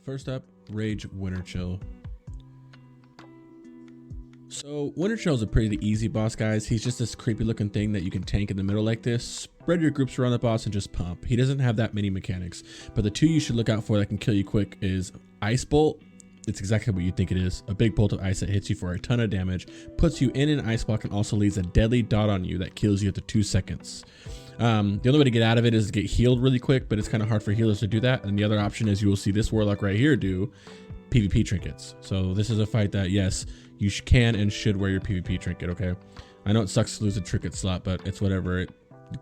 First up, Rage Winterchill. So Winterchill is a pretty easy boss, guys. He's just this creepy looking thing that you can tank in the middle like this. Spread your groups around the boss and just pump. He doesn't have that many mechanics, but the two you should look out for that can kill you quick is Ice Bolt. It's exactly what you think it is. A big bolt of ice that hits you for a ton of damage, puts you in an ice block, and also leaves a deadly dot on you that kills you after 2 seconds. The only way to get out of it is to get healed really quick, but it's kind of hard for healers to do that. And the other option is you will see this warlock right here do PvP trinkets. So this is a fight that, yes, you can and should wear your PvP trinket, okay? I know it sucks to lose a trinket slot, but it's whatever. It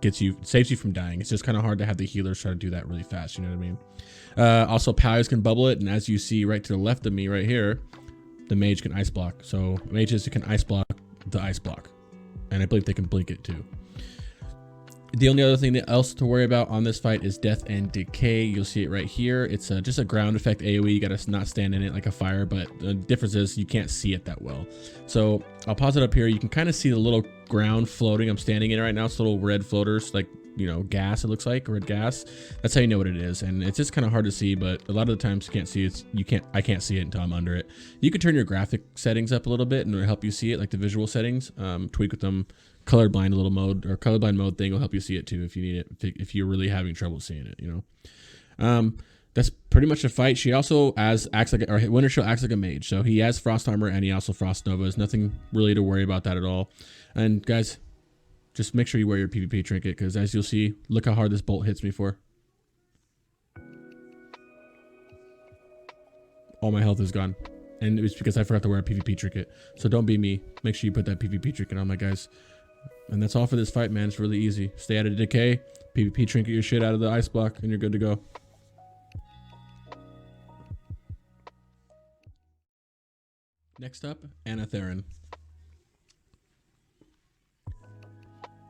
gets you, saves you from dying. It's just kind of hard to have the healers try to do that really fast, you know what I mean? Also, paladins can bubble it, and as you see right to the left of me right here, the mage can ice block. So mages can ice block the ice block, and I believe they can blink it too. The only other thing else to worry about on this fight is death and decay. You'll see it right here. It's just a ground effect AoE. You gotta not stand in it like a fire, but the difference is you can't see it that well. So I'll pause it up here. You can kind of see the little ground floating. I'm standing in it right now. It's little red floaters, like, you know, gas, it looks like red gas. That's how you know what it is. And it's just kind of hard to see, but a lot of the times you can't see it. I can't see it until I'm under it. You can turn your graphic settings up a little bit and it'll help you see it, like the visual settings. Tweak with them. Colorblind little mode or colorblind mode thing will help you see it too if you need it, if you're really having trouble seeing it, you know. That's pretty much a fight. She also Winterchill acts like a mage, so he has frost armor and he also frost novas. Nothing really to worry about that at all. And guys, just make sure you wear your PvP trinket, because as you'll see, look how hard this bolt hits me for. All my health is gone, and it was because I forgot to wear a PvP trinket. So don't be me. Make sure you put that PvP trinket on, my guys. And that's all for this fight, man. It's really easy. Stay out of decay, PvP trinket your shit out of the ice block, and you're good to go. Next up, Anetheron.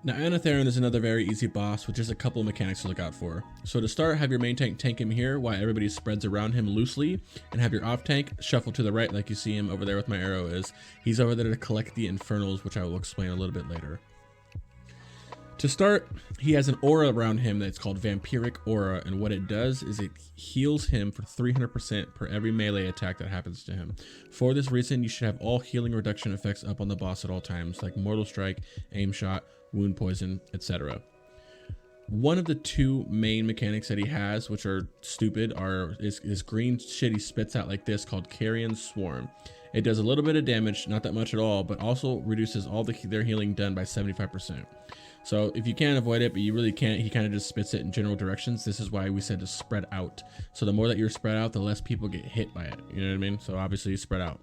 Now, Anetheron is another very easy boss with just a couple of mechanics to look out for. So to start, have your main tank him here while everybody spreads around him loosely, and have your off tank shuffle to the right like you see him over there with my arrow is. He's over there to collect the infernals, which I will explain a little bit later. To start, he has an aura around him that's called Vampiric Aura, and what it does is it heals him for 300% per every melee attack that happens to him. For this reason, you should have all healing reduction effects up on the boss at all times, like Mortal Strike, Aim Shot, Wound Poison, etc. One of the two main mechanics that he has, which are stupid, is this green shit he spits out like this called Carrion Swarm. It does a little bit of damage, not that much at all, but also reduces all their healing done by 75%. So if you can avoid it, but you really can't, he kind of just spits it in general directions. This is why we said to spread out. So the more that you're spread out, the less people get hit by it. You know what I mean? So obviously you spread out.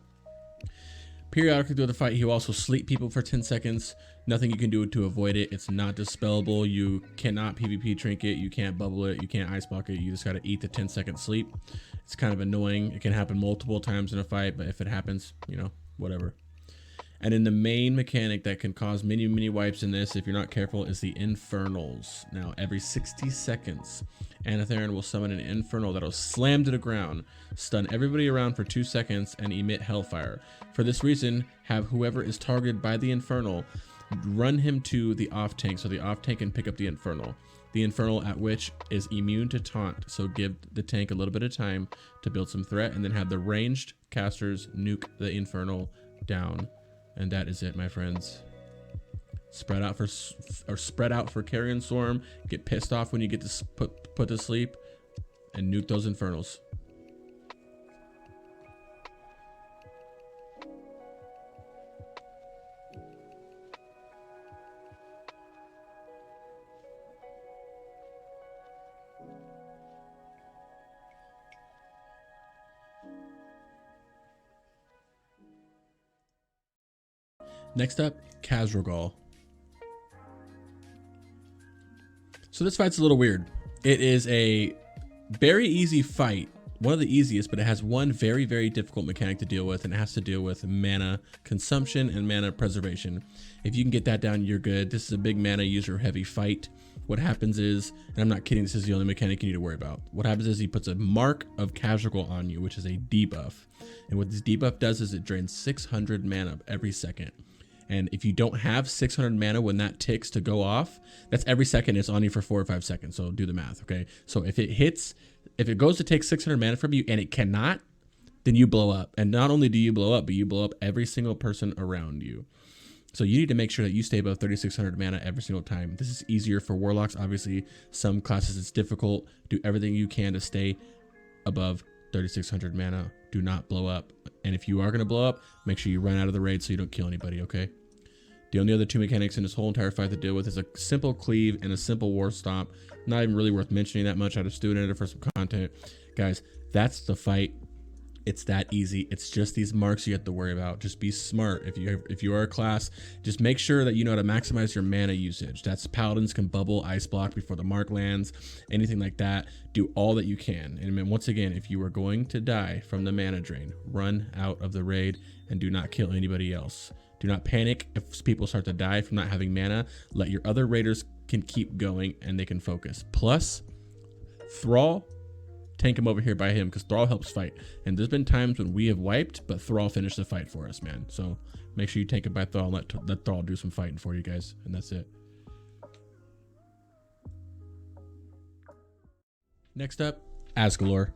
Periodically through the fight, he will also sleep people for 10 seconds. Nothing you can do to avoid it. It's not dispellable. You cannot PvP trinket. You can't bubble it. You can't ice block it. You just got to eat the 10-second sleep. It's kind of annoying. It can happen multiple times in a fight, but if it happens, you know, whatever. And then the main mechanic that can cause many wipes in this, if you're not careful, is the Infernals. Now, every 60 seconds, Anetheron will summon an Infernal that'll slam to the ground, stun everybody around for 2 seconds, and emit Hellfire. For this reason, have whoever is targeted by the Infernal run him to the off tank, so the off tank can pick up the Infernal. The Infernal at which is immune to taunt, so give the tank a little bit of time to build some threat, and then have the ranged casters nuke the Infernal down. And that is it, my friends. Spread out for Carrion Swarm. Get pissed off when you get to put to sleep, and nuke those Infernals. Next up, Kaz'roga. So this fight's a little weird. It is a very easy fight, one of the easiest, but it has one very difficult mechanic to deal with, and it has to deal with mana consumption and mana preservation. If you can get that down, you're good. This is a big mana user heavy fight. What happens is, and I'm not kidding, this is the only mechanic you need to worry about. What happens is he puts a mark of Kaz'roga on you, which is a debuff. And what this debuff does is it drains 600 mana every second. And if you don't have 600 mana when that ticks to go off, that's every second it's on you for 4 or 5 seconds. So do the math, okay? So if it hits If it goes to take 600 mana from you and it cannot, then you blow up. And not only do you blow up, but you blow up every single person around you. So you need to make sure that you stay above 3,600 mana every single time. This is easier for warlocks. Obviously, some classes it's difficult. Do everything you can to stay above 3,600 mana. Do not blow up. And if you are going to blow up, make sure you run out of the raid so you don't kill anybody, okay? The only other two mechanics in this whole entire fight to deal with is a simple cleave and a simple war stomp. Not even really worth mentioning that much. I just do it for some content. Guys, that's the fight. It's that easy. It's just these marks you have to worry about. Just be smart. If you are a class, just make sure that you know how to maximize your mana usage. That's paladins can bubble, ice block before the mark lands, anything like that. Do all that you can. And then once again, if you are going to die from the mana drain, run out of the raid and do not kill anybody else. Do not panic if people start to die from not having mana. Let your other raiders can keep going and they can focus. Plus, Thrall, tank him over here by him because Thrall helps fight. And there's been times when we have wiped, but Thrall finished the fight for us, man. So make sure you tank it by Thrall and let Thrall do some fighting for you guys. And that's it. Next up, Azgalor.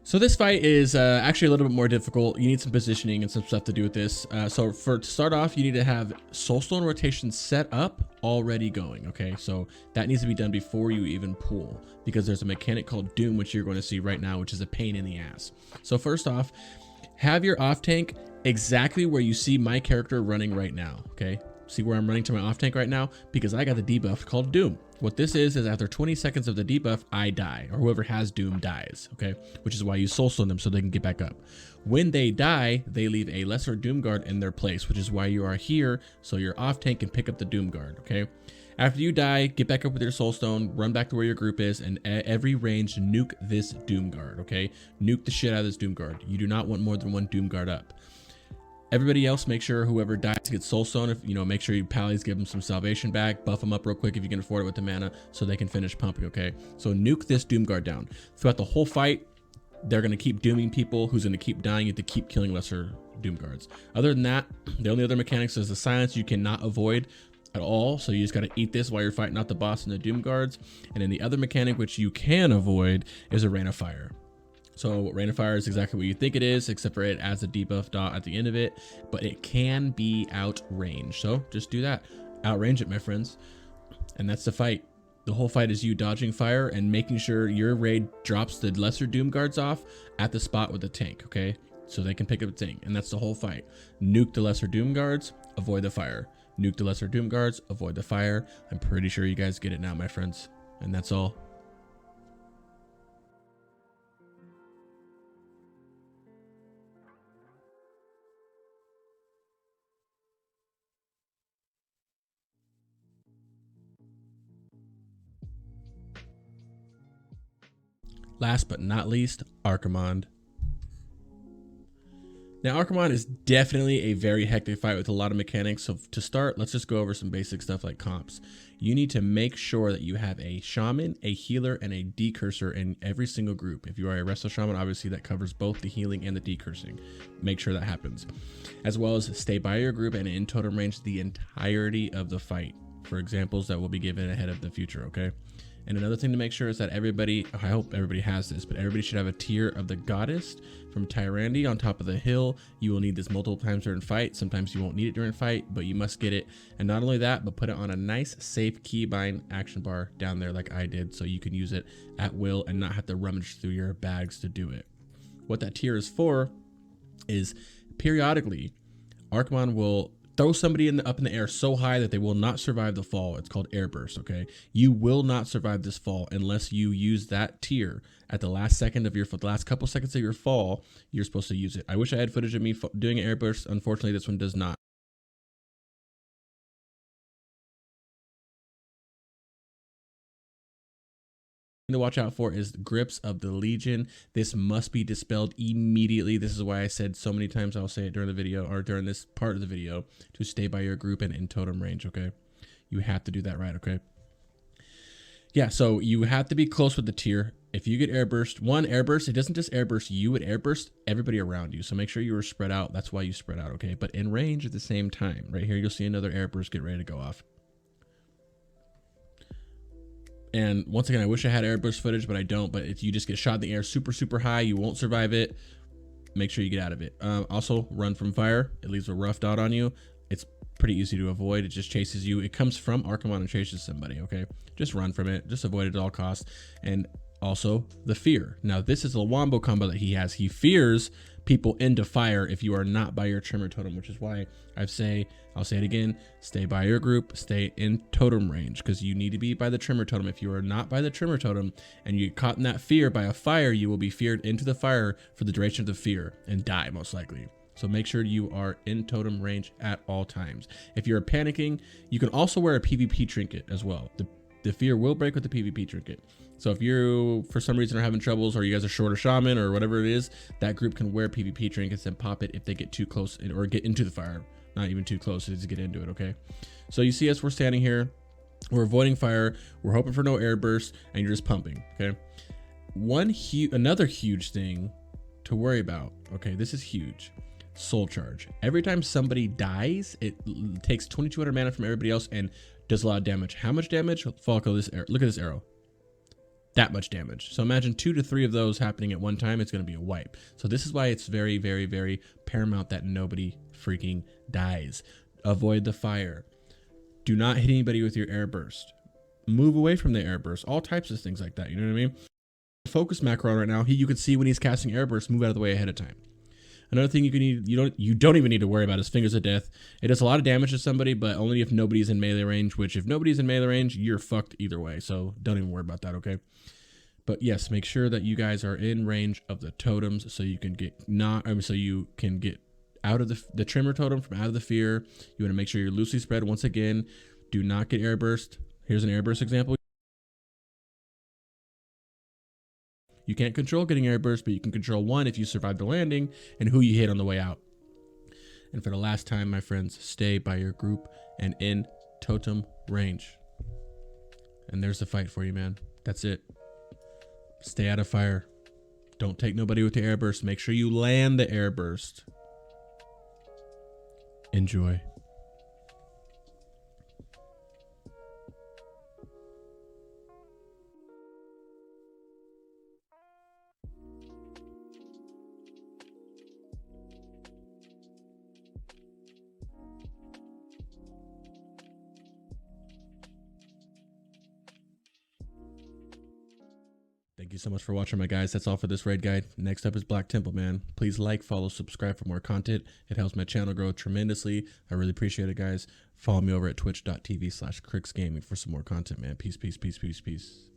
So this fight is actually a little bit more difficult. You need some positioning and some stuff to do with this. So to start off, you need to have Soulstone rotation set up already going, okay? So that needs to be done before you even pull, because there's a mechanic called Doom, which you're going to see right now, which is a pain in the ass. So first off, have your off tank exactly where you see my character running right now, okay? See where I'm running to my off tank right now? Because I got the debuff called Doom. What this is after 20 seconds of the debuff, I die, or whoever has Doom dies, okay? Which is why you soulstone them so they can get back up. When they die, they leave a lesser Doom Guard in their place, which is why you are here, so your off tank can pick up the Doom Guard, okay? After you die, get back up with your soulstone, run back to where your group is, and at every range, nuke this Doom Guard, okay? Nuke the shit out of this Doom Guard. You do not want more than one Doom Guard up. Everybody else, make sure whoever dies gets soulstone. If you know, make sure you pallies, give them some salvation back, buff them up real quick if you can afford it with the mana, so they can finish pumping. Okay, so nuke this Doom Guard down. Throughout the whole fight, they're gonna keep dooming people. Who's gonna keep dying? You have to keep killing lesser Doom Guards. Other than that, the only other mechanics is the silence you cannot avoid at all. So you just gotta eat this while you're fighting out the boss and the Doom Guards. And then the other mechanic which you can avoid is a Rain of Fire. So Rain of Fire is exactly what you think it is, except for it adds a debuff dot at the end of it, but it can be outrange. So just do that. Outrange it, my friends. And that's the fight. The whole fight is you dodging fire and making sure your raid drops the lesser Doom Guards off at the spot with the tank, okay? So they can pick up the tank, and that's the whole fight. Nuke the lesser Doom Guards, avoid the fire. Nuke the lesser Doom Guards, avoid the fire. I'm pretty sure you guys get it now, my friends. And that's all. Last but not least, Archimonde. Now, Archimonde is definitely a very hectic fight with a lot of mechanics. So to start, let's just go over some basic stuff like comps. You need to make sure that you have a shaman, a healer, and a decursor in every single group. If you are a resto shaman, obviously that covers both the healing and the decursing. Make sure that happens. As well as stay by your group and in totem range the entirety of the fight. For examples that will be given ahead of the future, okay? And another thing to make sure is that everybody, I hope everybody has this, but everybody should have a tier of the goddess from Tyrande on top of the hill. You will need this multiple times during fight. Sometimes you won't need it during fight, but you must get it. And not only that, but put it on a nice, safe keybind action bar down there like I did, so you can use it at will and not have to rummage through your bags to do it. What that tier is for is periodically, Archimonde will throw somebody up in the air so high that they will not survive the fall. It's called air burst, okay? You will not survive this fall unless you use that tier at the last second of the last couple seconds of your fall. You're supposed to use it. I wish I had footage of me doing an air burst. Unfortunately, this one does not. To watch out for is grips of the Legion. This must be dispelled immediately. This is why I said so many times, I'll say it during the video or during this part of the video, to stay by your group and in totem range, okay? You have to do that right, okay? Yeah, so you have to be close with the tier. If you get airburst, airburst, it doesn't just airburst you, it airburst everybody around you. So make sure you are spread out. That's why you spread out, okay? But in range at the same time. Right here, you'll see another airburst get ready to go off. And once again, I wish I had airburst footage, but I don't. But if you just get shot in the air super high, you won't survive it. Make sure you get out of it. Also, run from fire. It leaves a rough dot on you. It's pretty easy to avoid. It just chases you. It comes from Archimonde and chases somebody, okay? Just run from it. Just avoid it at all costs. And also, the fear. Now, this is a wombo combo that he has. He fears people into fire if you are not by your trimmer totem, which is why I'll say it again, stay by your group, stay in totem range, because you need to be by the trimmer totem. If you are not by the trimmer totem and you get caught in that fear by a fire, you will be feared into the fire for the duration of the fear and die most likely. So make sure you are in totem range at all times. If you're panicking, you can also wear a PvP trinket as well. The fear will break with the PvP trinket. So if you, for some reason, are having troubles, or you guys are short a shaman or whatever it is, that group can wear PvP trinkets and pop it if they get too close or get into the fire. Not even too close, just get into it, okay? So you see us, we're standing here, we're avoiding fire, we're hoping for no air burst, and you're just pumping, okay? Another huge thing to worry about, okay, this is huge. Soul charge. Every time somebody dies, it takes 2200 mana from everybody else and does a lot of damage. How much damage? Falco, this arrow. Look at this arrow. That much damage. So imagine 2 to 3 of those happening at one time. It's going to be a wipe. So this is why it's very, very, very paramount that nobody freaking dies. Avoid the fire. Do not hit anybody with your air burst. Move away from the air burst. All types of things like that. You know what I mean? Focus macro right now. You can see when he's casting air burst, move out of the way ahead of time. Another thing you don't even need to worry about is Fingers of Death. It does a lot of damage to somebody, but only if nobody's in melee range, which if nobody's in melee range, you're fucked either way. So don't even worry about that, okay? But yes, make sure that you guys are in range of the totems so you can get out of the trimmer totem, from out of the fear. You want to make sure you're loosely spread. Once again, do not get air burst. Here's an air burst example. You can't control getting air burst, but you can control one if you survive the landing and who you hit on the way out. And for the last time, my friends, stay by your group and in totem range. And there's the fight for you, man. That's it. Stay out of fire. Don't take nobody with the air burst. Make sure you land the air burst. Enjoy. Thank you so much for watching, my guys. That's all for this raid guide. Next up is Black Temple, man. Please like, follow, subscribe for more content. It helps my channel grow tremendously. I really appreciate it, guys. Follow me over at twitch.tv/crixgaming for some more content, man. Peace, peace, peace, peace, peace.